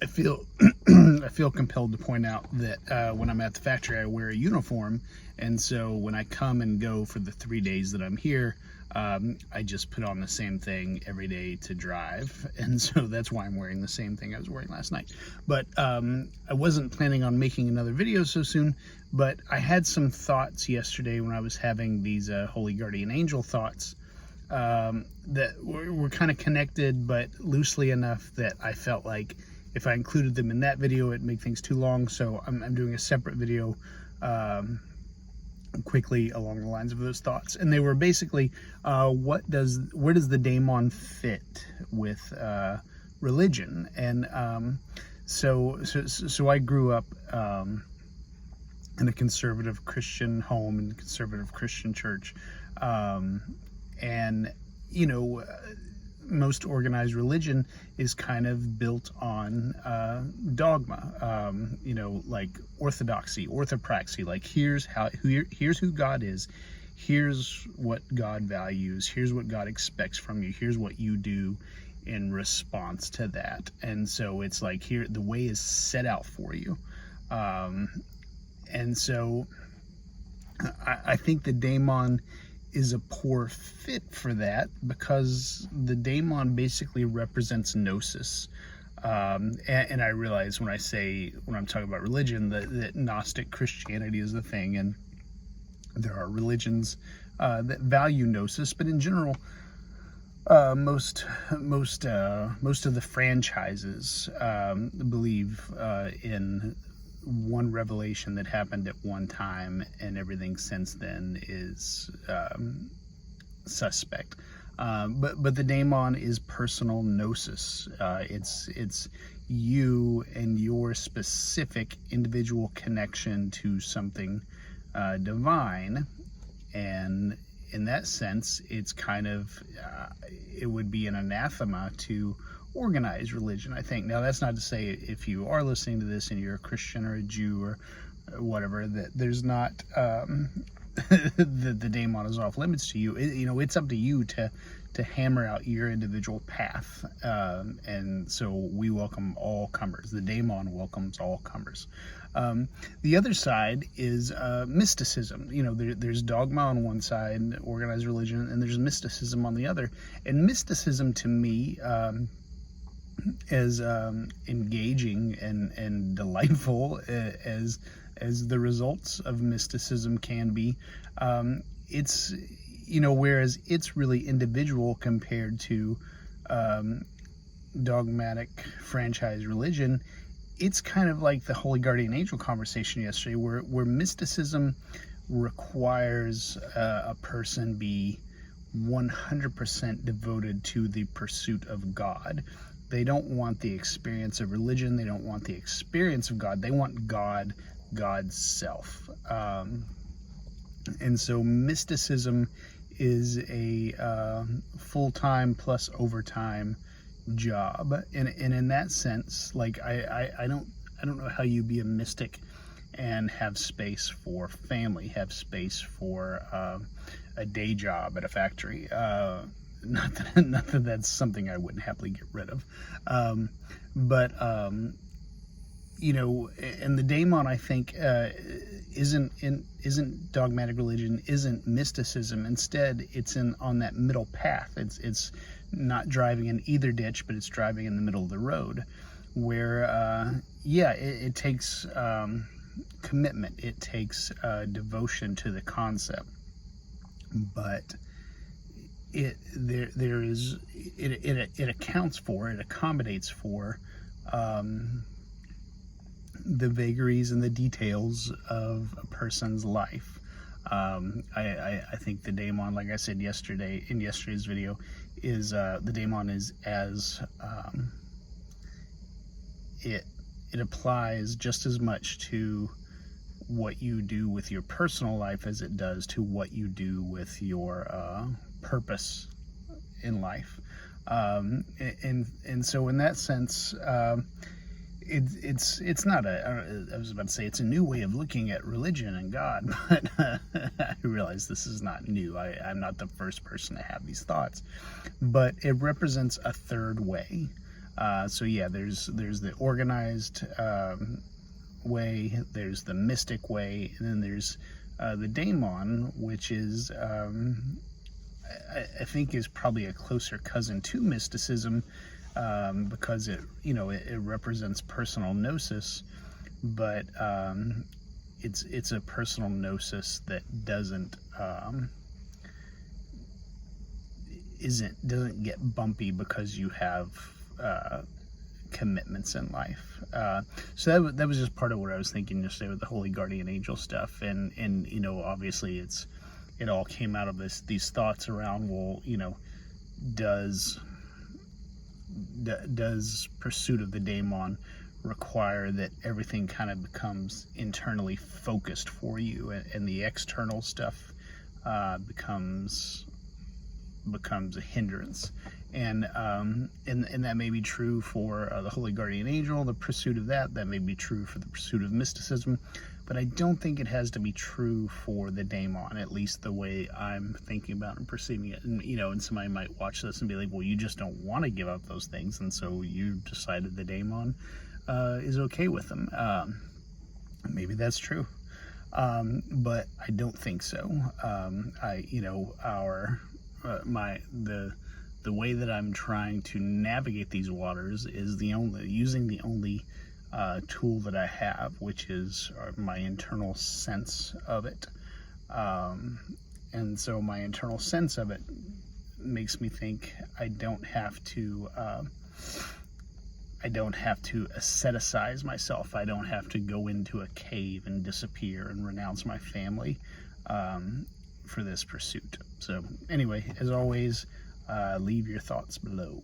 I feel I feel compelled to point out that when I'm at the factory, I wear a uniform, and so when I come and go for the 3 days that I'm here, I just put on the same thing every day to drive, and so that's why I'm wearing the same thing I was wearing last night. But I wasn't planning on making another video so soon, but I had some thoughts yesterday when I was having these Holy Guardian Angel thoughts that were kind of connected, but loosely enough that I felt like if I included them in that video, it'd make things too long. So I'm doing a separate video quickly along the lines of those thoughts. And they were basically, where does the Daimon fit with religion? And so I grew up in a conservative Christian home, in a conservative Christian church. And, you know, most organized religion is kind of built on dogma, you know, like orthodoxy, orthopraxy, like here's who God is, here's what God values, here's what God expects from you, here's what you do in response to that. And so it's like here, the way is set out for you. And so I think the Daimon is a poor fit for that, because the Daimon basically represents gnosis. And I realize when I'm talking about religion, that Gnostic Christianity is the thing, and there are religions that value gnosis, but in general, most of the franchises believe in one revelation that happened at one time, and everything since then is suspect. But the Daimon is personal gnosis. It's you and your specific individual connection to something divine, and in that sense, it's kind of it would be an anathema to organized religion, I think. Now, that's not to say if you are listening to this and you're a Christian or a Jew or whatever, that there's not the Daimon is off limits to you. You know, it's up to you to hammer out your individual path. And so we welcome all comers. The Daimon welcomes all comers. The other side is mysticism. You know, there's dogma on one side, organized religion, and there's mysticism on the other. And mysticism, to me, as engaging and delightful as the results of mysticism can be, it's, you know, whereas it's really individual compared to dogmatic franchise religion, it's kind of like the Holy Guardian Angel conversation yesterday, where mysticism requires a person be 100% devoted to the pursuit of God. They don't want the experience of religion. They don't want the experience of God. They want God, God's self. And so mysticism is a full-time plus overtime job. And in that sense, like I don't know how you be a mystic and have space for family, have space for a day job at a factory. Not that that's something I wouldn't happily get rid of. But you know, and the Daimon, I think, isn't dogmatic religion, isn't mysticism. Instead, it's on that middle path. It's not driving in either ditch, but it's driving in the middle of the road, where it takes commitment, it takes devotion to the concept, but it accounts for, it accommodates for the vagaries and the details of a person's life. I think the Daimon, like I said in yesterday's video, is the Daimon is as it applies just as much to what you do with your personal life as it does to what you do with your purpose in life. And so in that sense, it's not I was about to say it's a new way of looking at religion and God, but I realize this is not new. I'm not the first person to have these thoughts, but it represents a third way. So yeah, there's the organized way, there's the mystic way, and then there's the Daimon, which is I think is probably a closer cousin to mysticism, because it represents personal gnosis, but it's a personal gnosis that doesn't doesn't get bumpy because you have commitments in life. So that was just part of what I was thinking yesterday with the Holy Guardian Angel stuff, and obviously it all came out of these thoughts around, well, does pursuit of the Daimon require that everything kind of becomes internally focused for you, and the external stuff becomes a hindrance, and that may be true for the Holy Guardian Angel, the pursuit of that may be true for the pursuit of mysticism, but I don't think it has to be true for the Daimon, at least the way I'm thinking about and perceiving it. And somebody might watch this and be like, well, you just don't want to give up those things, and so you decided the Daimon is okay with them. Maybe that's true, but I don't think so. The way that I'm trying to navigate these waters is using the only tool that I have, which is my internal sense of it. And so my internal sense of it makes me think I don't have to asceticize myself. I don't have to go into a cave and disappear and renounce my family for this pursuit. So anyway, as always, leave your thoughts below.